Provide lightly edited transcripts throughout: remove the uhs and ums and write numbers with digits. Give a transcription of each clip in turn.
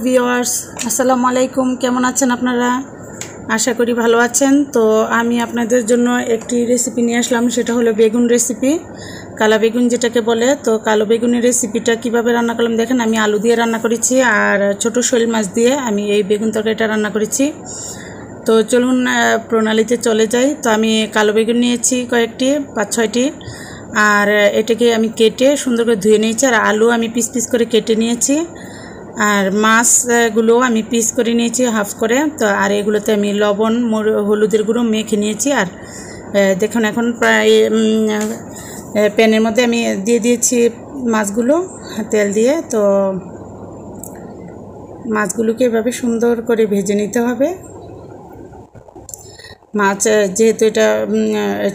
Viewers, আসসালামু আলাইকুম। কেমন আছেন আপনারা? আশা করি ভালো আছেন। তো আমি আপনাদের জন্য একটি রেসিপি নিয়ে আসলাম, সেটা হলো বেগুন রেসিপি, কালো বেগুন যেটাকে বলে। তো কালো বেগুনের রেসিপিটা কিভাবে রান্না করলাম দেখেন। আমি আলু দিয়ে রান্না করেছি আর ছোট শোল মাছ দিয়ে আমি এই বেগুন তরকারিটা রান্না করেছি। তো চলুন প্রণালীতে চলে যাই। তো আমি কালো বেগুন নিয়েছি কয়েকটি, 5-6টি, আর এটাকে আমি কেটে সুন্দর করে ধুয়ে নিয়েছি। আর আলু আমি পিস পিস করে কেটে নিয়েছি, আর মাছগুলো আমি পিস করে নিয়েছি হাফ করে। তো আর এগুলোতে আমি লবণ হলুদের গুঁড়ো মেখে নিয়েছি। আর দেখুন এখন প্রায় প্যানের মধ্যে আমি দিয়ে দিয়েছি মাছগুলো তেল দিয়ে। তো মাছগুলোকে এভাবে সুন্দর করে ভেজে নিতে হবে। মাছ যেহেতু এটা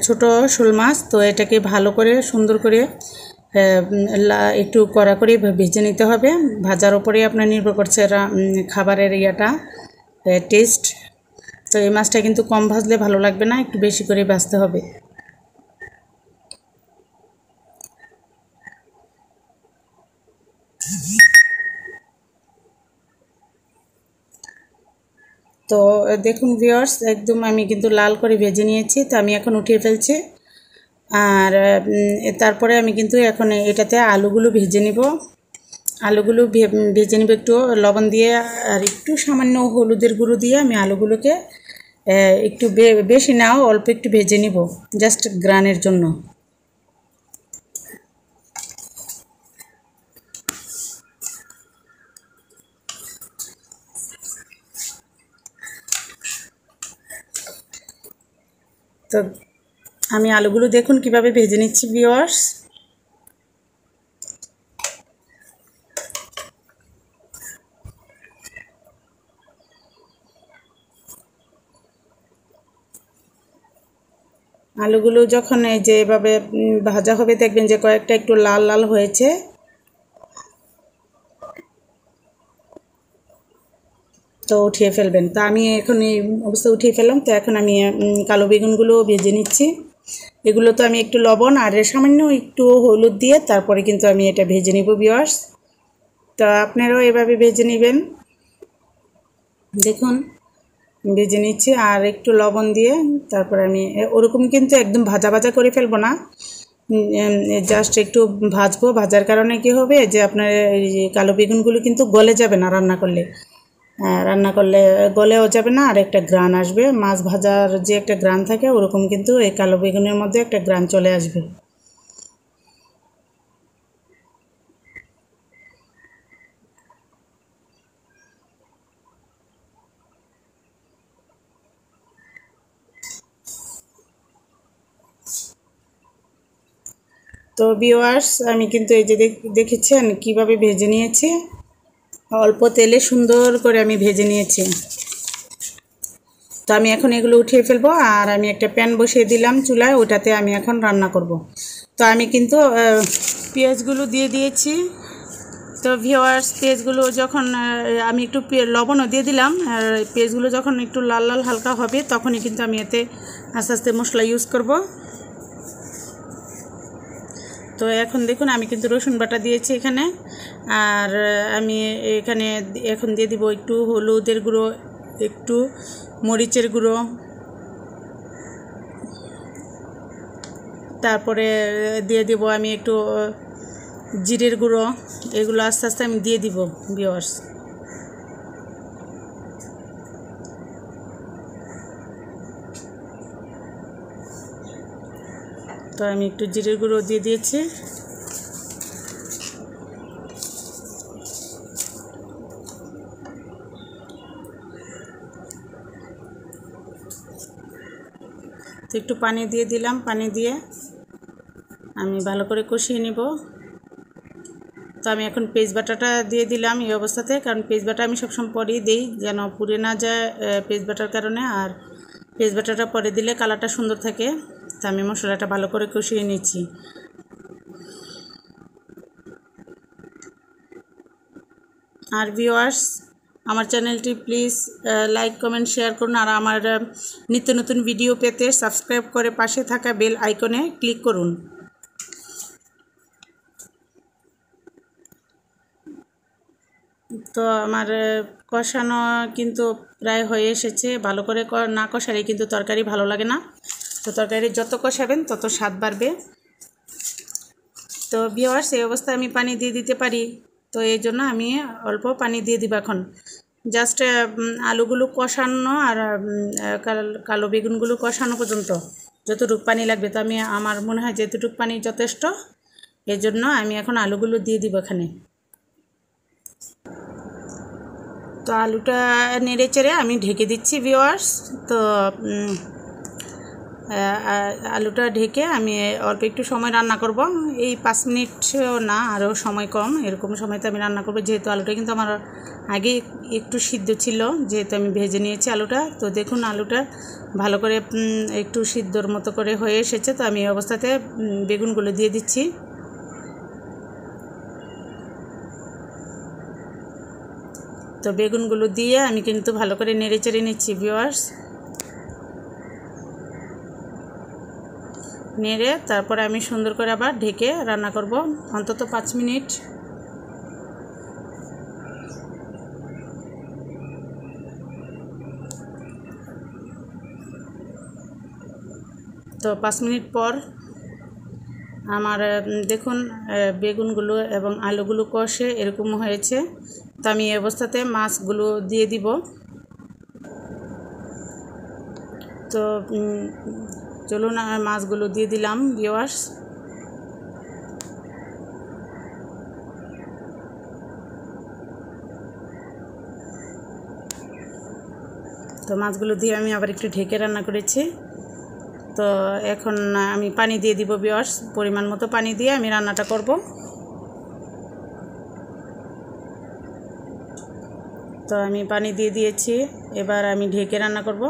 ছোট শোল মাছ, তো এটাকে ভালো করে সুন্দর করে একটু কড়া করে ভেজে নিতে হবে। ভাজার ওপরেই আপনার নির্ভর করছে খাবারের টেস্ট। তো এই মাছটা কিন্তু কম ভাজলে ভালো লাগবে না, একটু বেশি করে ভাজতে হবে। তো দেখুন ভিউয়ার্স, একদম আমি কিন্তু লাল করে ভেজে নিয়েছি। তো আমি এখন উঠিয়ে ফেলছি। আর তারপরে আমি কিন্তু এখন এটাতে আলুগুলো ভেজে নিব। আলুগুলো ভেজে নিব একটু লবণ দিয়ে আর একটু সামান্য হলুদের গুঁড়ো দিয়ে। আমি আলুগুলোকে একটু বেশি নাও, অল্প একটু ভেজে নিব, জাস্ট গ্রানের জন্য। তো আমি আলুগুলো দেখুন কিভাবে ভেজে নিচ্ছি ভিউয়ার্স। আলুগুলো যখন এই যে এভাবে ভাজা হবে, দেখবেন যে কয়েকটা একটু লাল লাল হয়েছে। তো উঠিয়ে ফেলবেন। তো আমি এখন এই অবস্থা উঠিয়ে ফেললাম। তো এখন আমি কালো বেগুনগুলো ভেজে নিচ্ছি। এগুলো তো আমি একটু লবণ আর সামান্য একটু হলুদ দিয়ে তারপরে কিন্তু আমি এটা ভেজে নিব ভিউয়ার্স। তো আপনারাও এভাবে ভেজে নেবেন। দেখুন ভেজে নিচ্ছি আর একটু লবণ দিয়ে। তারপর আমি ওরকম কিন্তু একদম ভাজা ভাজা করে ফেলবো না, জাস্ট একটু ভাজবো। ভাজার কারণে কি হবে যে আপনার এই কালো বেগুনগুলো কিন্তু গলে যাবে না রান্না করলে গলেও যাবে না, আর একটা গ্রান আসবে। মাছ ভাজার যে একটা গ্রান থাকে, ওরকম কিন্তু এই কালো বেগুনের মধ্যে একটা গ্রান চলে আসবে। তো ভিউয়ার্স, আমি কিন্তু এই যে দেখেছেন কিভাবে ভেজে নিয়েছি। অল্প তেলে সুন্দর করে আমি ভেজে নিয়েছি। তো আমি এখন এগুলো উঠিয়ে ফেলবো। আর আমি একটা প্যান বসিয়ে দিলাম চুলায়, ওটাতে আমি এখন রান্না করব। তো আমি কিন্তু পেঁয়াজগুলো দিয়ে দিয়েছি। তো ভিউয়ার্স, পেঁয়াজগুলো যখন আমি একটু লবণও দিয়ে দিলাম, আর পেঁয়াজগুলো যখন একটু লাল লাল হালকা হবে, তখনই কিন্তু আমি এতে আস্তে আস্তে মশলা ইউজ করব। তো এখন দেখুন আমি কিন্তু রসুন বাটা দিয়েছি এখানে। আর আমি এখানে এখন দিয়ে দিব একটু হলুদের গুঁড়ো, একটু মরিচের গুঁড়ো, তারপরে দিয়ে দিব আমি একটু জিরের গুঁড়ো। এগুলো আস্তে আস্তে আমি দিয়ে দিব ভিউয়ার্স। তো আমি একটু জিরের গুঁড়ো দিয়ে দিয়েছি। তো একটু পানি দিয়ে দিলাম, পানি দিয়ে আমি ভালো করে কষিয়ে নিব। তো আমি এখন পেঁয়াজ বাটাটা দিয়ে দিলাম এই অবস্থাতে, কারণ পেঁয়াজ বাটা আমি সবসময় পরেই দিই, যেন পুড়ে না যায় পেঁয়াজ বাটার কারণে। আর পেঁয়াজ বাটাটা পরে দিলে কালারটা সুন্দর থাকে। তো আমি মশলাটা ভালো করে কষিয়ে নিচ্ছি। আর ভিউয়ার্স, আমার চ্যানেলটি প্লিজ লাইক কমেন্ট শেয়ার করুন। আর আমার নিত্য নতুন ভিডিও পেতে সাবস্ক্রাইব করে পাশে থাকা বেল আইকনে ক্লিক করুন। তো আমার কষানো কিন্তু প্রায় হয়ে এসেছে। ভালো করে না কষালে কিন্তু তরকারি ভালো লাগে না। তো তরকারি যত কষাবেন তত স্বাদ বাড়বে। তো ভিউয়ার্স, এই অবস্থায় আমি পানি দিয়ে দিতে পারি, তো এই জন্য আমি অল্প পানি দিয়ে দিব। এখন জাস্ট আলুগুলো কষানো আর কালো বেগুনগুলো কষানো পর্যন্ত যতটুকু পানি লাগবে, তো আমার মনে হয় যেতটুকু পানি যথেষ্ট। এই জন্য আমি এখন আলুগুলো দিয়ে দিব এখানে। তো আলুটা নেড়ে চেড়ে আমি ঢেকে দিচ্ছি ভিউয়ার্স। তো আলুটা ঢেকে আমি অল্প একটু সময় রান্না করব, এই 5 মিনিটও না, আরও সময় কম, এরকম সময়তে আমি রান্না করব। যেহেতু আলুটা কিন্তু আমার আগে একটু সিদ্ধ ছিল, যেহেতু আমি ভেজে নিয়েছি আলুটা। তো দেখুন আলুটা ভালো করে একটু সিদ্ধর মতো করে হয়ে এসেছে। তো আমি এই অবস্থাতে বেগুনগুলো দিয়ে দিচ্ছি। তো বেগুনগুলো দিয়ে আমি কিন্তু ভালো করে নেড়ে চেড়ে নিচ্ছি ভিউয়ার্স। নেড়ে তারপরে আমি সুন্দর করে আবার ঢেকে রান্না করব অন্তত 5 মিনিট। তো 5 মিনিট পর আমার দেখুন বেগুনগুলো এবং আলুগুলো কষে এরকম হয়েছে। তো আমি এই অবস্থাতে মাছগুলো দিয়ে দিব। তো চলুন মাছগুলো দিয়ে দিলাম ভিউয়ার্স। তো মাছগুলো দিয়ে আমি আবার একটু ঢেকে রান্না করেছি। তো এখন আমি পানি দিয়ে দিব ভিউয়ার্স, পরিমাণ মতো পানি দিয়ে আমি রান্নাটা করব। তো আমি পানি দিয়ে দিয়েছি, এবার আমি ঢেকে রান্না করব।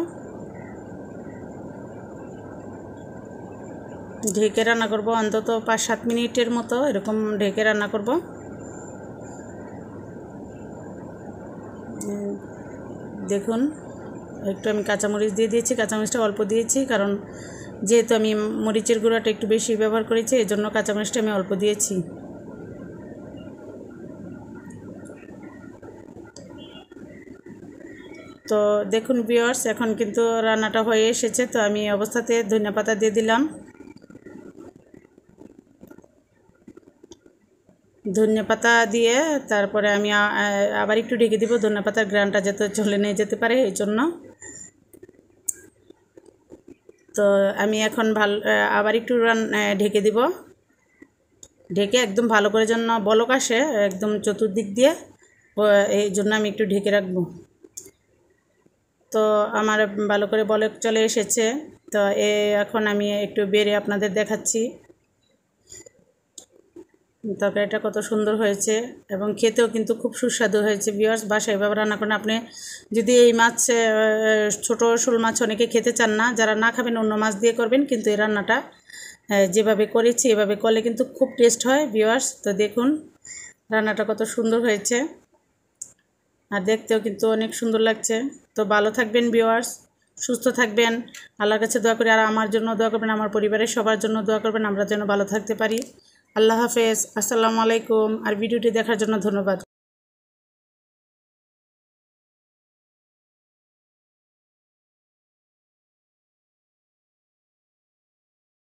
ঢেকে রান্না করব অন্তত 5-7 মিনিটের মতো, এরকম ঢেকে রান্না করব। দেখুন একটু আমি কাঁচামরিচ দিয়ে দিয়েছি, কাঁচামরিচটা অল্প দিয়েছি, কারণ যেহেতু আমি মরিচের গুঁড়াটা একটু বেশি ব্যবহার করেছি, এই জন্য কাঁচামরিচটা আমি অল্প দিয়েছি। তো দেখুন ভিউয়ার্স, এখন কিন্তু রান্নাটা হয়ে এসেছে। তো আমি এই অবস্থাতে ধনিয়াপাতা দিয়ে দিলাম। ধনিয়াপাতা দিয়ে তারপরে আমি আবার একটু ঢেকে দিব, ধনিয়াপাতার গ্রানটা যাতে চলে নিয়ে যেতে পারে এই জন্য। তো আমি এখন আবার একটু ঢেকে দিব। ঢেকে একদম ভালো করে যেন বলক আসে একদম চতুর্দিক দিয়ে, এই জন্য আমি একটু ঢেকে রাখবো। তো আমার ভালো করে বলক চলে এসেছে। তো এখন আমি একটু বেড়ে আপনাদের দেখাচ্ছি তরকারিটা কত সুন্দর হয়েছে, এবং খেতেও কিন্তু খুব সুস্বাদু হয়েছে ভিউয়ার্স। বাসায় এভাবে রান্না করেন আপনি। যদি এই মাছ ছোটো শোল মাছ অনেকে খেতে চান না, যারা না খাবেন অন্য মাছ দিয়ে করবেন, কিন্তু এই রান্নাটা যেভাবে করেছি এভাবে করলে কিন্তু খুব টেস্ট হয় ভিউয়ার্স। তো দেখুন রান্নাটা কত সুন্দর হয়েছে, আর দেখতেও কিন্তু অনেক সুন্দর লাগছে। তো ভালো থাকবেন ভিউয়ার্স, সুস্থ থাকবেন, আল্লাহর কাছে দোয়া করি। আর আমার জন্য দোয়া করবেন, আমার পরিবারের সবার জন্য দোয়া করবেন, আমরা যেন ভালো থাকতে পারি। আল্লাহ হাফেজ, আসসালামু আলাইকুম। আর ভিডিওটি দেখার জন্য ধন্যবাদ।